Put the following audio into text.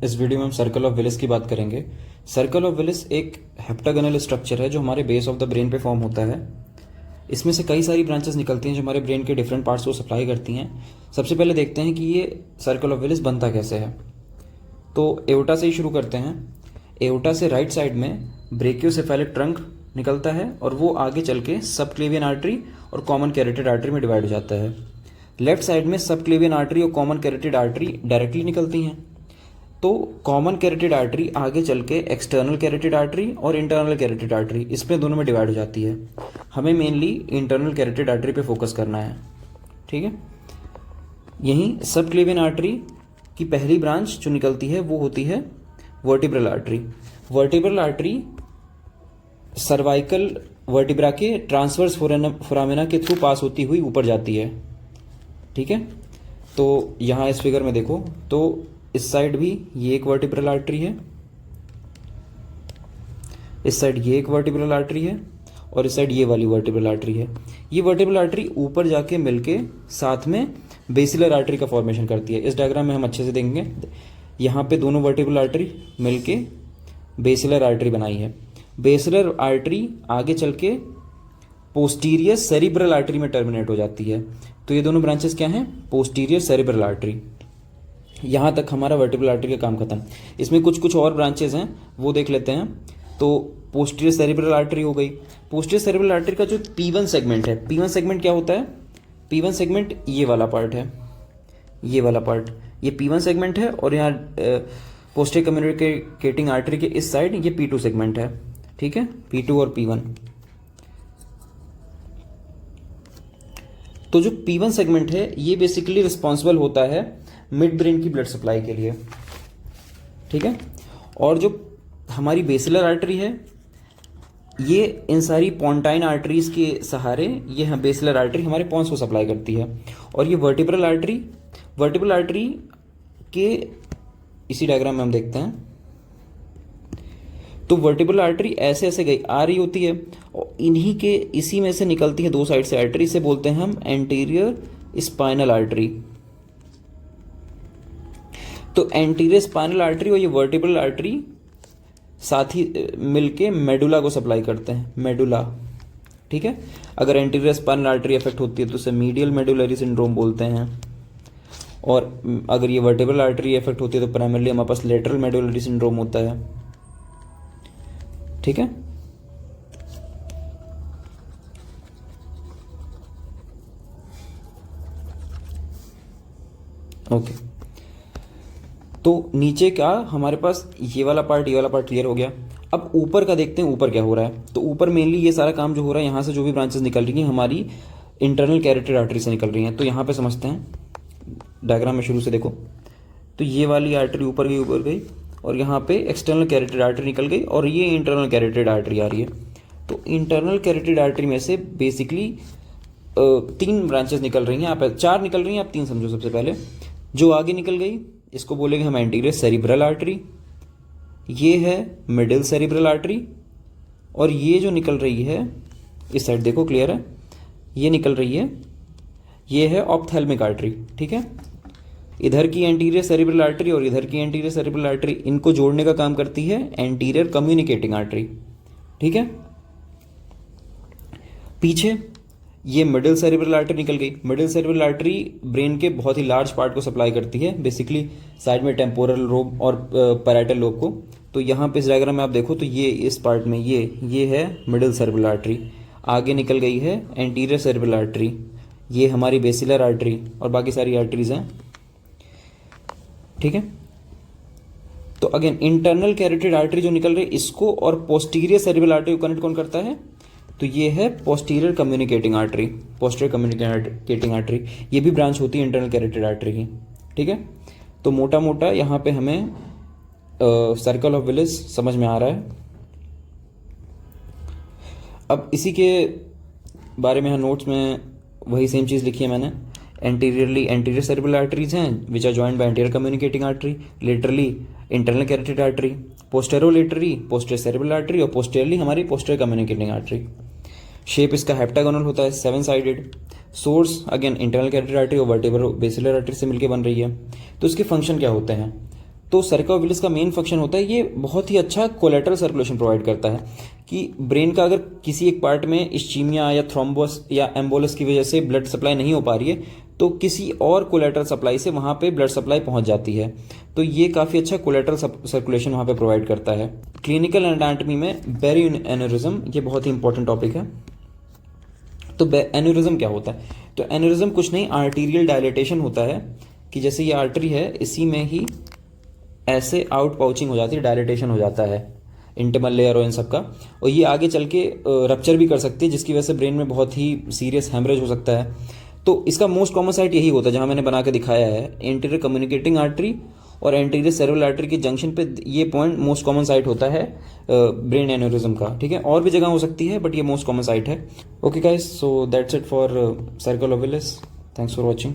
इस वीडियो में हम सर्कल ऑफ विलिस की बात करेंगे। सर्कल ऑफ विलिस एक हेप्टागोनल स्ट्रक्चर है जो हमारे बेस ऑफ द ब्रेन पे फॉर्म होता है। इसमें से कई सारी ब्रांचेस निकलती हैं जो हमारे ब्रेन के डिफरेंट पार्ट्स को सप्लाई करती हैं। सबसे पहले देखते हैं कि ये सर्कल ऑफ विलिस बनता कैसे है। तो एओर्टा से ही शुरू करते हैं। एओर्टा से राइट साइड में ब्रेकियोसेफेलिक ट्रंक निकलता है और वो आगे चल के सबक्लेवियन आर्टरी और कॉमन कैरोटिड आर्टरी में डिवाइड हो जाता है। लेफ्ट साइड में सबक्लेवियन आर्टरी और कॉमन कैरोटिड आर्टरी डायरेक्टली निकलती हैं। तो कॉमन कैरोटिड आर्टरी आगे चल के एक्सटर्नल कैरोटिड आर्टरी और इंटरनल कैरोटिड आर्टरी इसमें दोनों में डिवाइड हो जाती है। हमें मेनली इंटरनल कैरोटिड आर्टरी पे फोकस करना है, ठीक है। यहीं सबक्लेवियन आर्टरी की पहली ब्रांच जो निकलती है वो होती है vertebral artery. Vertebral artery cervical vertebra के ट्रांसवर्स फोरामिना के थ्रू पास होती हुई ऊपर जाती है, ठीक है। तो यहाँ इस फिगर में देखो तो इस साइड भी ये एक वर्टिब्रल आर्टरी है, इस साइड ये एक वर्टिब्रल आर्टरी है और इस साइड ये वाली वर्टिब्रल आर्टरी है। ये वर्टिब्रल आर्टरी ऊपर जाके मिलके साथ में बेसिलर आर्टरी का फॉर्मेशन करती है। इस डायग्राम में हम अच्छे से देखेंगे, यहाँ पे दोनों वर्टिब्रल आर्टरी मिलके बेसिलर आर्टरी बनाई है। बेसिलर आर्टरी आगे चल के पोस्टीरियर सेरिब्रल आर्टरी में टर्मिनेट हो जाती है। तो ये दोनों ब्रांचेस क्या हैं? Posterior cerebral artery. यहाँ तक हमारा वर्टिब्रल आर्टरी का काम खत्म। इसमें कुछ और ब्रांचेस हैं वो देख लेते हैं। तो पोस्टीरियर सेरिब्रल आर्टरी हो गई। पोस्टीरियर सेरिब्रल आर्टरी का जो P1 सेगमेंट है, P1 सेगमेंट क्या होता है? P1 सेगमेंट ये वाला पार्ट है, ये वाला पार्ट, ये P1 सेगमेंट है और यहाँ पोस्टीरियर कम्युनिकेटिंग आर्टरी के इस साइड ये P2 सेगमेंट है, ठीक है, P2 और P1। तो जो P1 सेगमेंट है ये बेसिकली रिस्पॉन्सिबल होता है मिड ब्रेन की ब्लड सप्लाई के लिए, ठीक है। और जो हमारी बेसिलर आर्टरी है ये इन सारी पॉन्टाइन आर्टरीज के सहारे ये बेसिलर आर्टरी हमारे पॉन्स को सप्लाई करती है। और ये वर्टिब्रल आर्टरी के इसी डायग्राम में हम देखते हैं। तो वर्टिब्रल आर्टरी ऐसे ऐसे गई आ रही होती है और इन्हीं के इसी में से निकलती है दो साइड से आर्टरी, से बोलते हैं हम एंटीरियर स्पाइनल आर्टरी। तो एंटीरियर स्पाइनल आर्टरी और ये वर्टिब्रल आर्टरी साथ ही मिलके मेडुला को सप्लाई करते हैं, मेडुला, ठीक है। अगर एंटीरियर स्पाइनल आर्टरी इफेक्ट होती है तो उसे मीडियल मेडुलरी सिंड्रोम बोलते हैं। और अगर ये वर्टिब्रल आर्टरी इफेक्ट होती है तो प्राइमरली हमारे पास लेटरल मेडुलरी सिंड्रोम होता है, ठीक है। ओके, तो नीचे का हमारे पास ये वाला पार्ट क्लियर हो गया। अब ऊपर का देखते हैं ऊपर क्या हो रहा है। तो ऊपर मेनली ये सारा काम जो हो रहा है, यहाँ से जो भी ब्रांचेस निकल रही हैं हमारी इंटरनल कैरोटिड आर्टरी से निकल रही हैं। तो यहाँ पे समझते हैं, डायग्राम में शुरू से देखो तो ये वाली आर्टरी ऊपर गई और यहाँ पे एक्सटर्नल कैरोटिड आर्टरी निकल गई और ये इंटरनल कैरोटिड आर्टरी आ रही है। तो इंटरनल कैरोटिड आर्टरी में से बेसिकली 3 ब्रांचेस निकल रही हैं, आप 4 निकल रही हैं, आप 3 समझो। सबसे पहले जो आगे निकल गई इसको बोलेंगे हम एंटीरियर सेरिब्रल आर्टरी, ये है मिडिल सेरिब्रल आर्टरी और ये जो निकल रही है इस साइड देखो क्लियर है, ये निकल रही है, ये है ऑप्थेल्मिक आर्टरी, ठीक है। इधर की एंटीरियर सेरिब्रल आर्टरी और इधर की एंटीरियर सेरिब्रल आर्टरी, इनको जोड़ने का काम करती है एंटीरियर कम्युनिकेटिंग आर्टरी, ठीक है। पीछे ये मिडिल सेरिब्रल आर्टरी निकल गई। मिडिल सेरिब्रल आर्टरी ब्रेन के बहुत ही लार्ज पार्ट को सप्लाई करती है, बेसिकली साइड में टेम्पोरल लोब और पैराइटल लोब को। तो यहाँ पे इस डायग्राम में आप देखो तो ये इस पार्ट में ये है मिडिल सेरिब्रल आर्टरी। आगे निकल गई है एंटीरियर सेरिब्रल आर्टरी, ये हमारी बेसिलर आर्टरी और बाकी सारी आर्टरीज हैं, ठीक है। तो अगेन इंटरनल कैरोटिड आर्टरी जो निकल रही है इसको और पोस्टीरियर सेरिब्रल आर्टरी को कनेक्ट कौन करता है? तो ये है posterior communicating artery, posterior communicating artery. ये भी ब्रांच होती है इंटरनल कैरोटिड आर्टरी की, ठीक है। तो मोटा मोटा यहाँ पे हमें सर्कल ऑफ विलिस समझ में आ रहा है। अब इसी के बारे में यहाँ नोट्स में वही सेम चीज़ लिखी है मैंने। एंटीरियर सेरिब्रल आर्टरीज हैं which are joined by anterior communicating artery, laterally internal carotid artery, posterolaterally posterior cerebral artery और पोस्टेरली हमारी पोस्टीरियर कम्युनिकेटिंग आर्टरी। शेप इसका हेप्टागोनल होता है, 7 sided. Source again internal carotid artery और वर्टिब्रो बेसिलर आर्टरी से मिलकर बन रही है। तो इसके फंक्शन क्या होते हैं? तो सर्कल ऑफ विलिस का मेन फंक्शन होता है, ये बहुत ही अच्छा कोलेटरल सर्कुलेशन प्रोवाइड करता है कि ब्रेन का अगर किसी एक पार्ट में इस्चीमिया या थ्रोम्बोस या एम्बोलस की वजह से ब्लड सप्लाई नहीं हो पा रही है तो किसी और कोलेटरल सप्लाई से वहाँ पे ब्लड सप्लाई पहुँच जाती है। तो ये काफ़ी अच्छा कोलेटरल सर्कुलेशन वहाँ पे प्रोवाइड करता है। क्लिनिकल एनाटॉमी में बेरी एन्यूरिज्म ये बहुत ही इंपॉर्टेंट टॉपिक है। तो एन्यूरिज्म क्या होता है? तो एन्यूरिज्म कुछ नहीं, आर्टीरियल डायलेटेशन होता है कि जैसे ये आर्टरी है, इसी में ही ऐसे आउट पाउचिंग हो जाती है, डायलेटेशन हो जाता है इंटिमल लेयर और इन सब का, और ये आगे चल के रप्चर भी कर सकती है जिसकी वजह से ब्रेन में बहुत ही सीरियस हेमरेज हो सकता है। तो इसका मोस्ट कॉमन साइट यही होता है जहाँ मैंने बना के दिखाया है, एंटीरियर कम्युनिकेटिंग आर्टरी और एंटीरियर सेरेब्रल आर्टरी के जंक्शन पे ये पॉइंट मोस्ट कॉमन साइट होता है ब्रेन एन्यूरिज्म का। ठीक है, और भी जगह हो सकती है बट ये मोस्ट कॉमन साइट है। Okay guys, so that's it for circle of Willis. Thanks for watching.